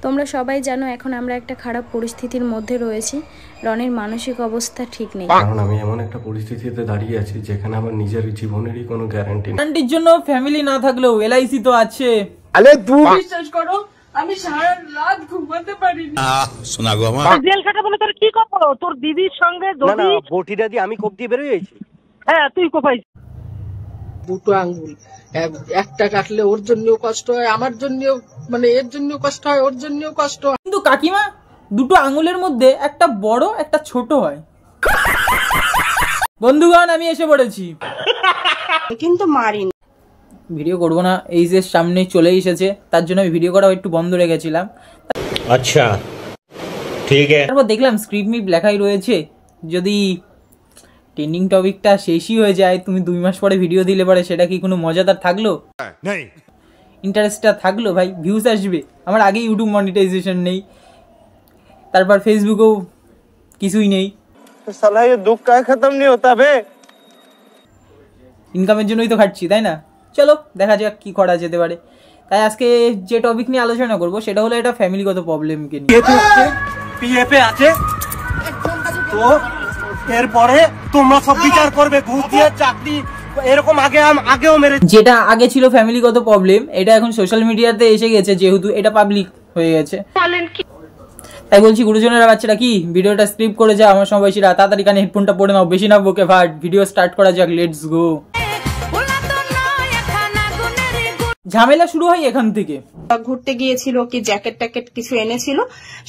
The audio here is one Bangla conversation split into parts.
তোমরা সবাই জানো এখন আমরা একটা খারাপ পরিস্থিতির মধ্যে রয়েছি। রনির মানসিক অবস্থা ঠিক নেই, কারণ আমি এমন একটা পরিস্থিতিতে দাঁড়িয়ে আছি যেখানে আমার নিজের জীবনেরই কোনো গ্যারান্টি নেই। গ্যারান্টির জন্য ফ্যামিলি না থাকলেও এলআইসি তো আছে। আরে তুই বিশ্বাস করো আমি সারা রাত ঘুমাতে পারিনি। শোনা গো আমার জেল খাটা বলে তোর কি করব? তোর দিদির সঙ্গে যদি না বটিটা দিয়ে আমি কোপ দিয়ে বের হয়ে যাইছি। হ্যাঁ তুই কোপাইছিস। দুটো আঙ্গুল একটা কাটলে ওর জন্যও কষ্ট হয়, আমার জন্যও, মানে এর জন্যও কষ্ট হয়, ওর জন্যও কষ্ট হয়। কিন্তু কাকিমা দুটো আঙ্গুলের মধ্যে একটা বড় একটা ছোট হয়। বন্ধুগণ আমি এসে পড়েছি, কিন্তু মারিনি। ভিডিও করবো না, এই যে সামনে চলে এসেছে, তার জন্য আমি ভিডিও করা একটু বন্ধ রেখেছিলাম। আচ্ছা ঠিক আছে। তারপর দেখলাম স্ক্রিপ্ট মিপ লেখাই রয়েছে, যদি ট্রেন্ডিং টপিকটা শেষই হয়ে যায়, তুমি 2 মাস পরে ভিডিও দিলে পরে সেটা কি কোনো মজাদার থাকলো? ইন্টারেস্টটা থাকলো? ভাই ভিউজ আসবে? আমার আগে ইউটিউব মনিটাইজেশন নেই, তারপর ফেসবুকেও কিছুই নেই। সালা ये दुख का खत्म नहीं होता बे। ইনকামের জন্যই তো খাটছি, তাই না? চলো দেখা যাক কি করা যেতে পারে। তাই আজকে যে টপিক নিয়ে আলোচনা করব সেটা হলো এটা ফ্যামিলিগত প্রবলেমকে নিয়ে। পিএফে আছে তো এরপরে তোমরা সব বিচার করবে, ঘুষ দিয়ে চাকরি এরকম আগেও মেরে। যেটা আগে ছিল ফ্যামিলিগত প্রবলেম, এটা এখন সোশ্যাল মিডিয়াতে এসে গেছে, যেহেতু এটা পাবলিক হয়ে গেছে। তাই বলছি গুরুজনেরা, বাচ্চারা কি ভিডিওটা স্ক্রিপ্ট করে যা, আমার সমবয়সীরা তাড়াতাড়ি কানে হেডফোনটা পরে নাও, বেশি না বকে ফাট, ভিডিও স্টার্ট করা যাক, লেটস গো। ঝামেলা শুরু হয় এখান থেকে। ঘুরতে গিয়েছিল কি জ্যাকেট ট্যাকেট কিছু এনেছিল,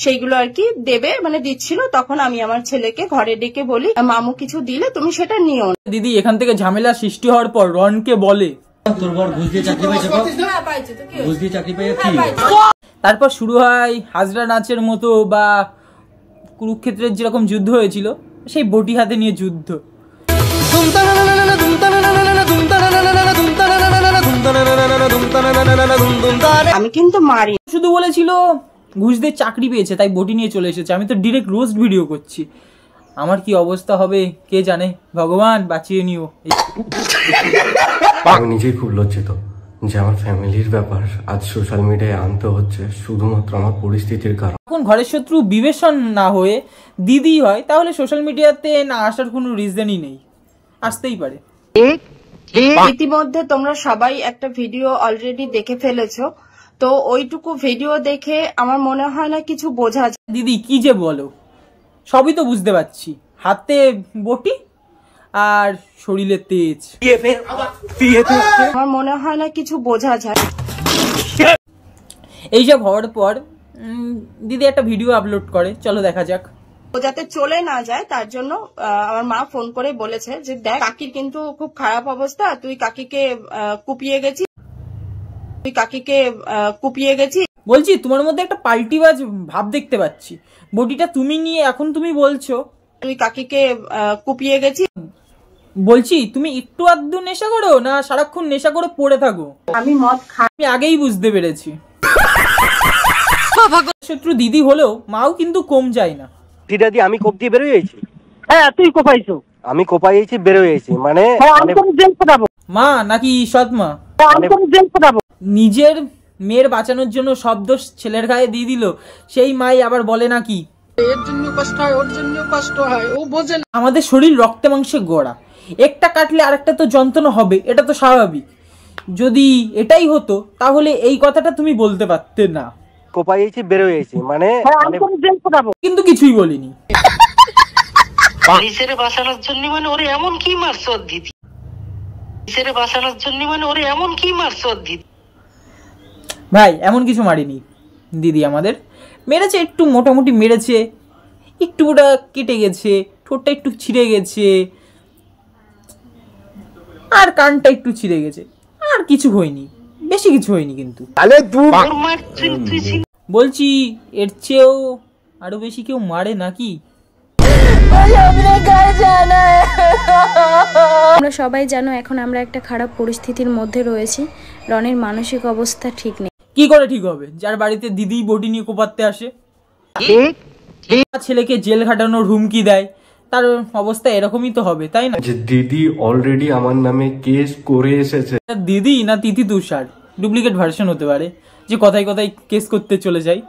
সেইগুলো আর কি দেবে মানে দিচ্ছিল, তখন আমি আমার ছেলেকে ঘরে ডেকে বলি মামু কিছু দিলে তুমি সেটা নিও। দিদি এখান থেকে ঝামেলা সৃষ্টি হওয়ার পর রনকে বলে, তোর বর ঘুষ দিয়ে চাকরি পাইছে, ঘুষ দিয়ে চাকরি পাইছে কি? তারপর শুরু হয় হাজরা নাচের মতো বা কুরুক্ষেত্রের যেরকম যুদ্ধ হয়েছিল সেই বটি হাতে নিয়ে যুদ্ধ। আমি কিন্তু মারি, শুধু বলেছিল ঘুষ দিয়ে চাকরি পেয়েছে তাই বটি নিয়ে চলে এসেছে। আমি তো ডিরেক্ট রোস্ট ভিডিও করছি, আমার কি অবস্থা হবে কে জানে, ভগবান বাঁচিয়ে নিও। আমি নিজেই খুব লজ্জিত যে আমার ফ্যামিলির ব্যাপার আজ সোশ্যাল মিডিয়ায় আনতে হচ্ছে শুধুমাত্র আমার পরিস্থিতির কারণে। এখন ঘরের শত্রু বিবেচন না হয়ে দিদি হয়, তাহলে সোশ্যাল মিডিয়াতে না আসার কোনো রিজনই নেই, আসতেই পারে। ইতিমধ্যে তোমরা সবাই একটা ভিডিও অলরেডি দেখে ফেলেছো, তো ওইটুকু ভিডিও দেখে আমার মনে হয় না কিছু বোঝা যায়। দিদি কি যে বলো, সবই তো বুঝতে পারছি, হাতে বটি আর শরীরে তেজ। আমার মনে হয় না কিছু বোঝা যায়। এইসব হওয়ার পর দিদি একটা ভিডিও আপলোড করে, চলো দেখা যাক। ও যাতে চলে না যায় তার জন্য আমার মা ফোন করে বলেছে যে দেখ কাকির কিন্তু খুব খারাপ অবস্থা, তুই কাকিকে কুপিয়ে গেছি। বলছি তোমার মধ্যে একটা পাল্টিবাজ ভাব দেখতে পাচ্ছি, বটিটা তুমি নিয়ে এখন তুমি বলছো তুই কাকিকে কুপিয়ে গেছি। বলছি তুমি একটু আধটু নেশা করো না সারাক্ষণ নেশা করে পড়ে থাকো? আমি মদ খাই, আমি আগেই বুঝতে পেরেছি। শত্রু দিদি হলেও মাও কিন্তু কম যায় না। বটিটা দিয়ে আমি কোপ দিয়ে বের হয়ে যাইছি। হ্যাঁ তুই কোপাইছো। আমি কোপাইছি বের হয়ে যাইছি, মানে আমি তোর জেল খাটাবো। মা নাকি সৎ মা? আমি তোর জেল খাটাবো। নিজের মেয়ের বাঁচানোর জন্য সব দোষ ছেলের গায়ে দিয়ে দিল, সেই মাই আবার বলে নাকি এর জন্য কষ্ট হয়, ওর জন্য কষ্ট হয়, ও বোঝে না। আমাদের শরীর রক্তে মাংসে গড়া, একটা কাটলে আরেকটা তো যন্ত্রণা হবে, এটা তো স্বাভাবিক। যদি এটাই হতো তাহলে এই কথাটা তুমি বলতে পারতে না। কোপাইছি বের হয়ে যাইছি, মানে আমি তোর জেল খাটাবো। কিন্তু কিছুই বলিনি। নিজের বাঁচানোর জন্য মানে ওরে এমন কি মারছো দিদি, নিজের বাঁচানোর জন্য মানে ওরে এমন কি মারছো দিদি। ভাই এমন কিছু মারিনি, দিদি আমাদের মেরেছে, একটু মোটামুটি মেরেছে, একটু ওটা কেটে গেছে, ঠোঁটটা একটু ছিঁড়ে গেছে, আর কানটা একটু ছিঁড়ে গেছে, আর কিছু হয়নি, বেশি কিছু হয়নি। কিন্তু বলছি এর চেয়েও আরো বেশি কেউ মারে নাকি? তোমরা সবাই জানো এখন আমরা একটা খারাপ পরিস্থিতির মধ্যে রয়েছি। রনির মানসিক অবস্থা ঠিক নেই। কি করে ঠিক হবে যার বাড়িতে দিদি বটি নিয়ে কোপাতে আসে, ছেলেকে জেল খাটানোর হুমকি দেয়, তার অবস্থা এরকমই তো হবে, তাই না? যে দিদি অলরেডি আমার নামে কেস করে এসেছে। দিদি না তিথি তুষার ডুপ্লিকেট ভার্সন হতে পারে, যে কথায় কথায় কেস করতে চলে যায়।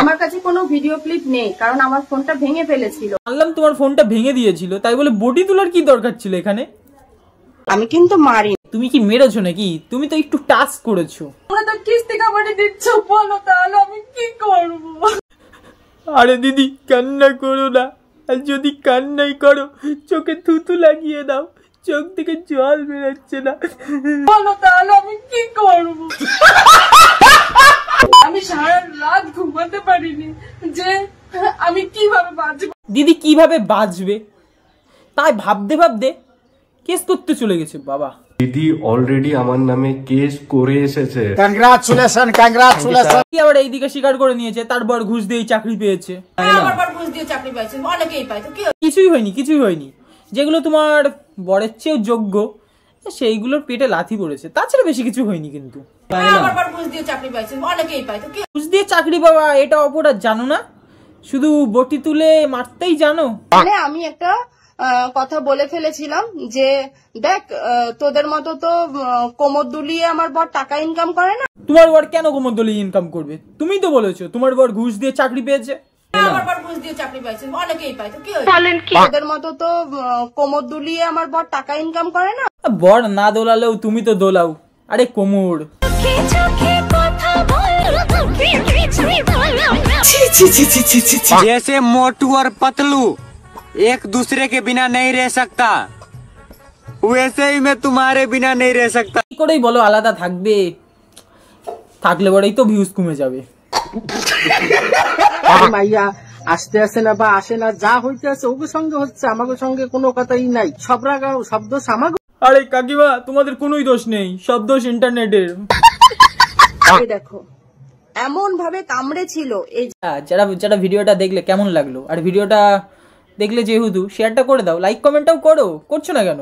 আমার কাছে কোনো ভিডিও ক্লিপ নেই, কারণ আমার ফোনটা ভেঙে ফেলেছিল। জানলাম তোমার ফোনটা ভেঙে দিয়েছিল, তাই বলে বডি তোলার কি দরকার ছিল এখানে? আমি কিন্তু মারি। তুমি কি মেরেছো নাকি? তুমি তো একটু টাচ করেছো। তোমরা তো কিস্তি কাবাডি দিচ্ছ, বলো তাহলে আমি কি করবো? আরে দিদি কান্না করো না, আর যদি কান্নাই করো চোখে থুতু লাগিয়ে দাও, চোখ থেকে জল বেরোচ্ছে না। বলো তাহলে আমি কি করবো? আমি সারা রাত ঘুমাতে পারিনি যে আমি কিভাবে বাঁচবো। দিদি কিভাবে বাঁচবে তাই ভাবতে ভাবতে কেস করতে চলে গেছে। বাবা, দিদি অলরেডি আমার নামে কেস করে এসেছে। Congratulation congratulation. কি আবার এইদিকে স্বীকার করে নিয়েছে তারপর ঘুষ দিয়ে চাকরি পেয়েছে। আমার ঘুষ দিয়ে চাকরি পাইছে, অনেকেই পায়, তো কি কিছুই হয়নি, কিছুই হয়নি। যেগুলো তোমার বরের চেয়েও যোগ্য সেইগুলোর পেটে লাথি পড়েছে, তাছাড়া বেশি কিছু হয়নি। কিন্তু আমার ঘুষ দিয়ে চাকরি পাইছে, অনেকেই পায়, তো কি ঘুষ দিয়ে চাকরি পাওয়া এটা অপরাধ জানো না? শুধু বটি তুলে মারতেই জানো? মানে আমি একটা কথা বলে ফেলেছিলাম যে দেখ তোদের মতো তো কোমর দুলিয়ে আমার বর টাকা ইনকাম করে না। তোমার বর কেন কোমর দলিয়ে ইনকাম করবে? তুমিই তো বলেছো তোমার বর ঘুষ দিয়ে চাকরি পেয়েছে। আমার বর ঘুষ দিয়ে চাকরি পাইছে, অনেকেই পায়, তো কি তোদের মতো তো কোমর দুলিয়ে আমার বর টাকা ইনকাম করে না। বর না দোলালেও তুমি তো দোলাও। আরে কোমর, जैसे मोटू और पतलू एक दूसरे के बिना नहीं रह सकता, वैसे ही मैं तुम्हारे बिना नहीं रह सकता। কি করেই বলো আলাদা থাকবে? থাকলে বড়ই তো ভিউজ কমে যাবে। মাইয়া আসতে আসে না বা আসে না, যা হইতে আছে ওকে সঙ্গে হচ্ছে, আমাকে সঙ্গে কোনো কথাই নাই। সব রাগা শব্দ সামাগ। আরে কাকিমা তোমাদের কোনোই দোষ নেই, সব দোষ ইন্টারনেটের। দেখো এমন ভাবে কামড়ে ছিল এই। যারা যারা ভিডিওটা দেখলে কেমন লাগলো, আর ভিডিওটা দেখলে যেহেতু শেয়ারটা করে দাও, লাইক কমেন্টটাও করো, করছো না কেন?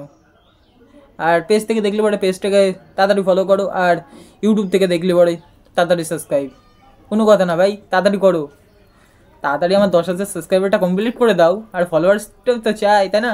আর পেজ থেকে দেখলে পরে পেজটাকে তাড়াতাড়ি ফলো করো, আর ইউটিউব থেকে দেখলে পরে তাড়াতাড়ি সাবস্ক্রাইব। কোনো কথা না ভাই, তাড়াতাড়ি করো, তাড়াতাড়ি আমার 10,000 সাবস্ক্রাইবারটা কমপ্লিট করে দাও। আর ফলোয়ার্সটাও তো চাই, তাই না?